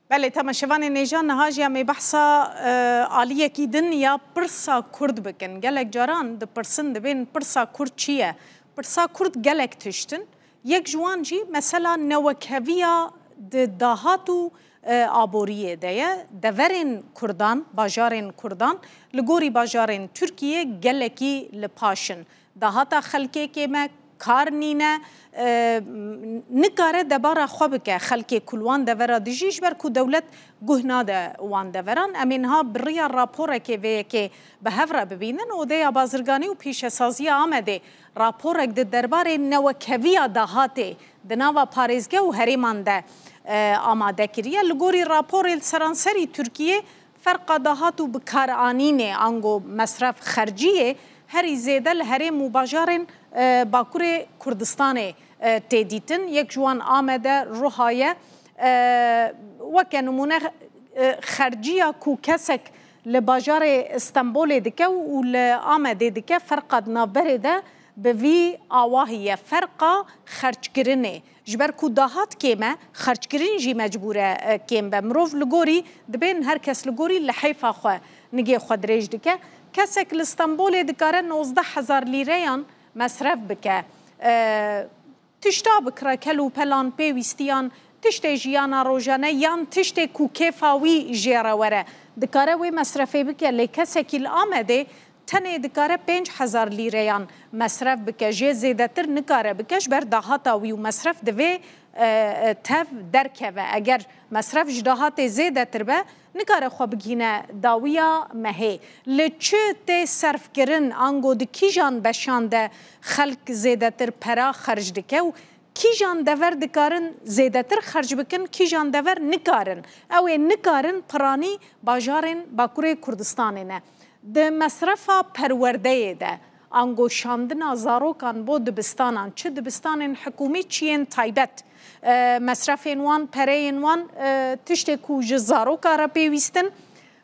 بله تماشاوان نیجان نهاجیا می بحثا عالیه کی دنیا پرسا کرد بکن گلک جاران د پرسن دبین پرسا کرد چیه پرسا کرد گلک تشتن یک جوان جی مثلا نوکویا د دهاتو آبوریه دیه دورین کردان باجارین کردان لگوری باجارین ترکیه گلکی لپاشن دهاتا خلکه که ما کار نینه نکاره دبارا خواب که خلک کلوان دورا دیجیش بر کو دولت گهنا ده وان دوران امینها بریا راپوره که وی که به هفره ببینن و ده بازرگانی و پیش سازی آمده راپوره ده درباره نوکویا دهاته دناوا پارێزگه و هریمان ده آماده کریه لگوری راپور سرانسری ترکیه فرق دهات و بکارانینه آنگو مصرف خرجیه هری زیده لهرم و باجارن باکور کردستان تدیتن یک جوان آمده روحایه وکه نمونه خرجیه کو کسک لباجار استانبول دکه و لآمده دکه فرق نابره ده به وی آواهیه فرقا خرج کرنه جبر کو دهات کیمه خرج کرن جی مجبوره کیم به مروف لگوری دبین هر کس لگوری لحیفا خو نگی خود ریج دکه کسک لستانبول دکاره 19,000 لیره مصرف بکه تشتا بکره کلو پلان پیوستیان تشت جیانا روزانه یان تشت کو کیفاوی جیره وره دکاره وی مصرفی بکه لی کسکی آمده تنه دکاره 5,000 لیره مصرف بکه جه زیده تر نکاره بکش بر دهاتا وی و مصرف دوی تف درکه و اگر مصرف جداهات زیده تر به نکاره خواه بگینه داویا مهی لچه تی صرف کرن آنگو ده کی جان بشانده خلق زیده تر پرا خرج دکه و کی جان دور دکارن زیده تر خرج بکن کی جان دور نکارن او نکارن پرانی باجارن باکوره کردستانه نه ده مصرفا پرورده ده آنگو شاندنا زاروکان بو دبستانان چه دبستان حکومی چین تایبت مصرف وان پره وان تشت کو زاروکا را پیوستن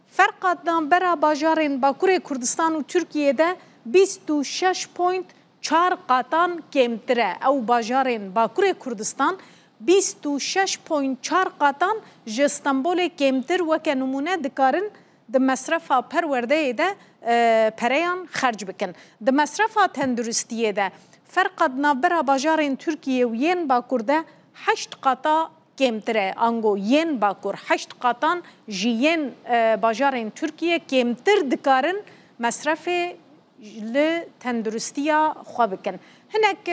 فرقات دان برا باجارن باکوره کردستان و ترکیه ده 26.4 قاطان کمتره او باجارن باکوره کردستان 26.4 قاطان جستانبول کمتر وکه نمونه دکارن د مصرفا پرورده ده پریان خرج بکن د مصرفا تندرستیه ده فرق نابرا باجارین ترکیه و ین باکور ده 8 قاطا کمتره آنگو ین باکور 8 قاطان جی ین باجارین ترکیه کمتر دکارن مصرف لتندرستیا خواه بکن هنک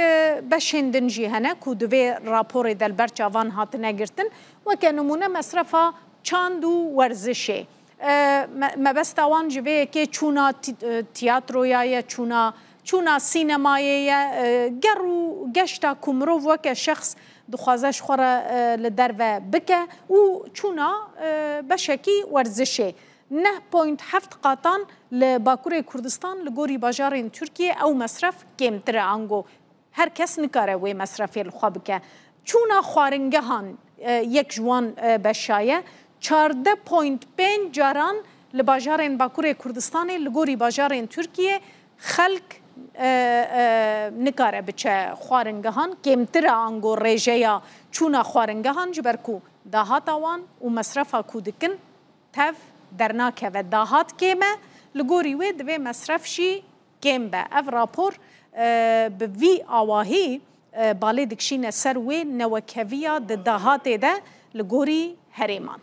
بشندن جی هنک و دوی راپور دل برچاوان هات نگرتن و که نمونه مصرفا چاند و ورزشه مبستوان جوه که چونا تیاترویا چونا سینمایه گرو گشتا کمرو وکه شخص دخوازش خوره لدر و بکه و چونا بشکی ورزشه 9.7 قاطان لباکوره کردستان لگوری باجارین ترکیه او مصرف کمتره آنگو هر کس نکاره وی مصرفی لخوا بکه چونا خوارنگه هان یک جوان بشایه 14.5 جاران لباجارین باکوره کردستان لگوری باجارین ترکیه خلق نکاره بچه خوارنگهان کمتر آنگو ریجه یا چونا خوارنگهان جبرکو دهات آوان و مصرفا کودکن تف درناکه و دهات کمه لگوری وی دوی مصرف شی کم به اف راپور به وی آواهی بالی دکشین سر وی نوکویا ده دهات ده لگوری هریمان